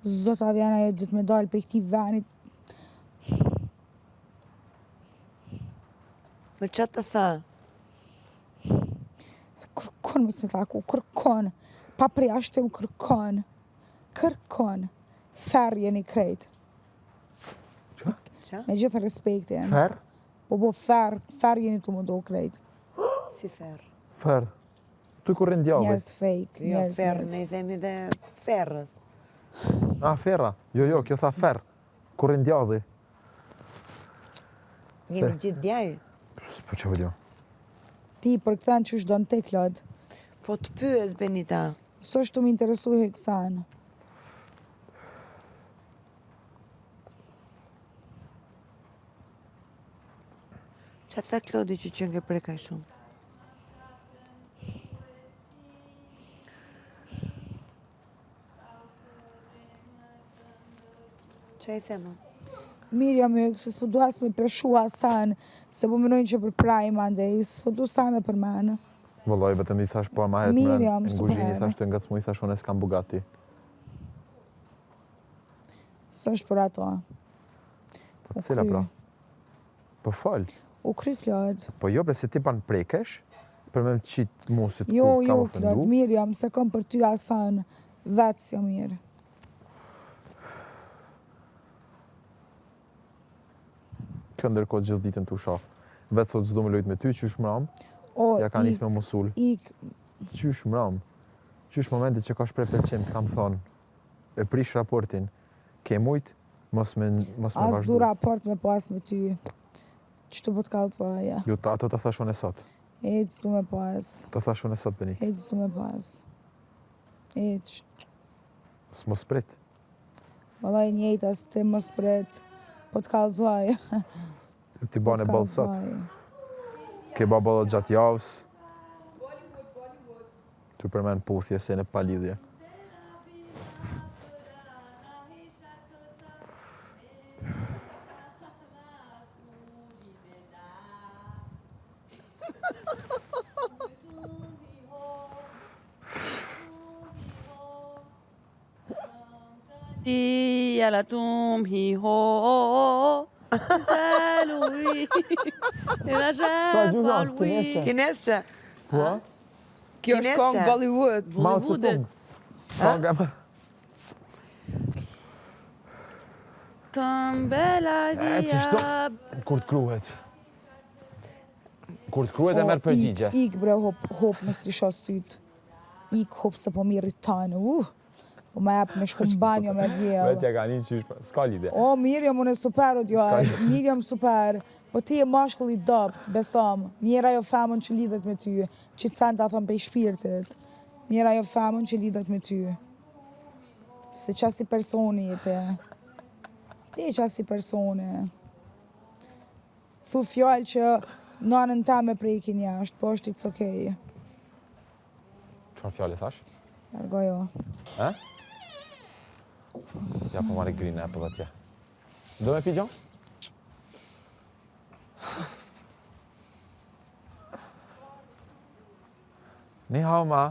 Zota vjena e dhëtë me dalë për këti venit. Po që të tha? Kërkon më s'me taku, kërkon. Pa përjashtim kërkon. Kërkon. Ferë jeni krejt. Qa? Me gjithë respektin. Fer? Po ferë jeni të më do krejt. Si ferë? Fer. Tu kur rindjave. Njerës fake. Jo, ferë, ne i themi dhe ferrës. Ferra. Jo, kjo tha fer. Kur rindjave. Jemi gjithë djaj. Po që vëdio. Ti për këthen që është donë te, Klod. Po të pyes, Benita. Së është të më interesu e kësan. Qa tha Klodi që qënë ke prekaj shumë? Qa i thema? Mirja më, se s'po duas me peshu asan, se po mënojnë që për prajma ndej, s'po du sa me për menë. Vëlloj, vetëm i thash po ma herët Mirjam, në guzhin i thash të ngacmu, i thash unë e s'kam Bugatti. Së është për ato. Po cila pra? Po fal. U kry, Klod. Po jo, bre, se ti pan prekesh, për me më qitë musit Jo, kur kam ofendu. Klod, Mirjam, se kom për ty asan, vetë si o mirë. Kjo ndërkohë gjithë ditën të usha. Vetë thot s'do me lojt me ty, qysh mram, ja ka njës me musul. Qysh mram, qysh momenti që ka shprej pëlqim të kam thonë, e prish raportin, ke mujt, mos me vazhdu. As du raport me pas me ty. Qëtu po të kalcoja. Jo, ato të thash unë e sot. Ec du me pas. Të thash unë e sot, Beni. Ec du me pas. Ec. S'mos prit. Valaj njejtas, ti mos prit. Po të kalcoja. Ti bane balë sot. Ke ba balë gjatë javës. Tu përmen puthje se në palidhje. Alla tum hi ho. Salui. E la gente. Kines që? Po? Kjo është kong Bollywood. Bollywoodet. Tëmbela dhja. Kur të kruhet. Kur të kruhet e merë përgjigje. Ik bre, hop me s'ti sha syt. Ik hop se po mirë tanë. Po me jep me shku banjo me vjellë. Vetja ka një qysh, s'ka lide. O, Mirjam, unë e super o djoj. Mirjam super. Po ti e mashkull i dopt, besam. Mjera jo femën që lidhet me ty. Që të sen të athëm pe i shpirtit. Mjera jo femën që lidhet me ty. Se qasi personi e te. Ti e qasi personi. Thu fjallë që nanën ta me prekin jashtë, po është it's okej. Qëfar fjallë thash? Largo jo. E? Ja po marri green apple atje. Do me pi gjo? Ni hao ma.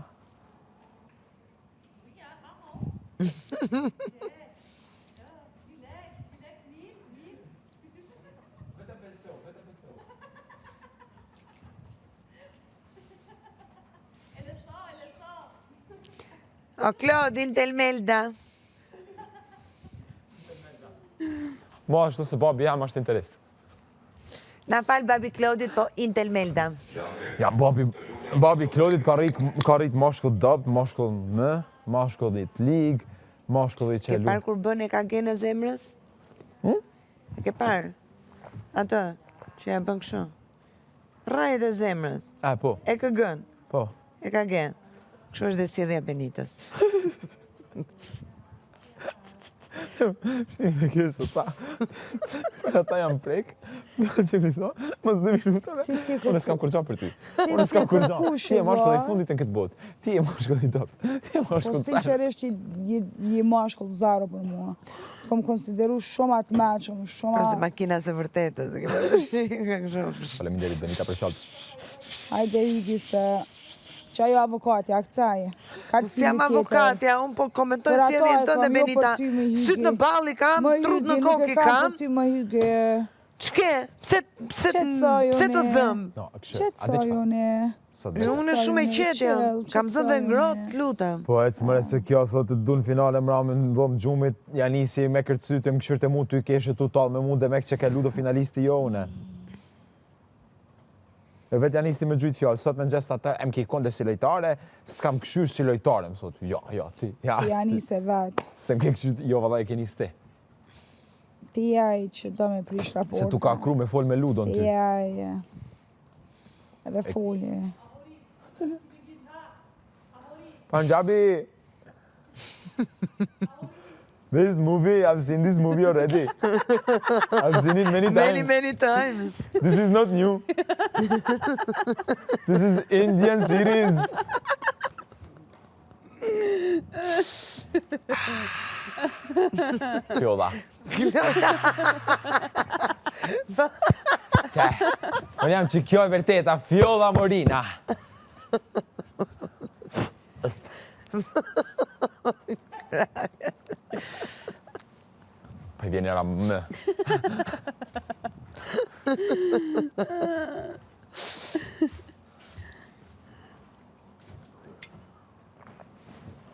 O, Klodin të Elmelda. Mo ashtu se babi jam është interest. Na falë babi Klodit, po Intel Melda. Ja, babi Klodit ka rrit mashkull dopt, mashkull në, mashkull i të ligë, mashkull i Ke qelu. parë kur bën e ka gjenë e zemrës? E ke parë? Ato, që ja bën kështu. Rajet e zemrës. Po. E ka gën. Po. E ka gjenë. Kështu është dhe sjellja Benitës. Shtim me kështë ta. Për ata jam prek, që mi tho, mos 2 minutave. Unë s'kam kur qa për ty. Unë s'kam kur qa. Ti e mashkull i fundit në këtë botë. Ti e mashkull i dopt. Ti e mashkull Po sinqerisht je mashkull zaro për mua. Kom konsideru shumë atë meqëm, shumë... Ose makina se vërtetës. Faleminderit Benita për fjallës. Hajde iki se që ajo avokati, akcaj. Si jam avokatja, unë po komentoj si edhe jetë të Benita. Sytë në bali kam, trut në koki kam. Më hyge. Qke? Pse të dhëmë? Qetësoj une. Unë e shumë e qetja, kam zënë dhe ngrot, lutem. Po e cëmëre se kjo thotë të dun finale më ramën në dhomë gjumit, janisi me kërcytë, më këshyrë të mu të i keshe të talë me mu dhe me që ke ludo finalisti jo une. E vetë janë isti me gjujtë fjallë, sot me në gjest atë, em ki konde si lojtare, s'kam këshysh si lojtare, më thotë, ja, ti. Ti janë iste vetë. Se më ke këshysh, jo, valla e ke njës ti. Ti jaj që do me prish raporte. Se tu ka kru me fol me ludon ty. Ti jaj, edhe folje. Punjabi! This movie, I've seen this movie already. I've seen it many times. Many times. This is not new. This is Indian series. Fjolla. Unë jam që kjo e vërteta, Fjolla Morina. Poi viene la m.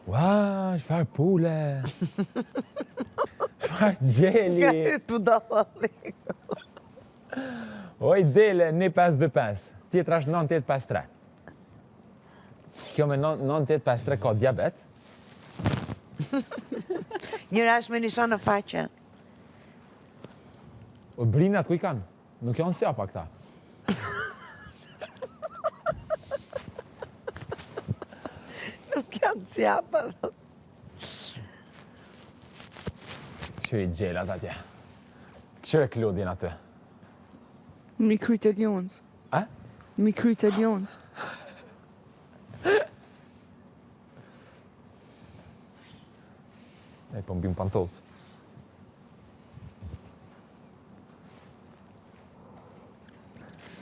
Wow, çfarë pule. Çfarë gjeli. Ka hypu dalli. Oj dele 1525. Tjetra është 9853. Kjo me 9853 ka diabet. Njëra është me nisha në faqe. O brinat ku i kanë? Nuk janë sjapa këta. Nuk janë sjapa. Këshyri gjelat atje. Këshyri Klodin aty. Mi kryt e ljonës. A? Mi kryt e ljonës. E po mbim pantollët.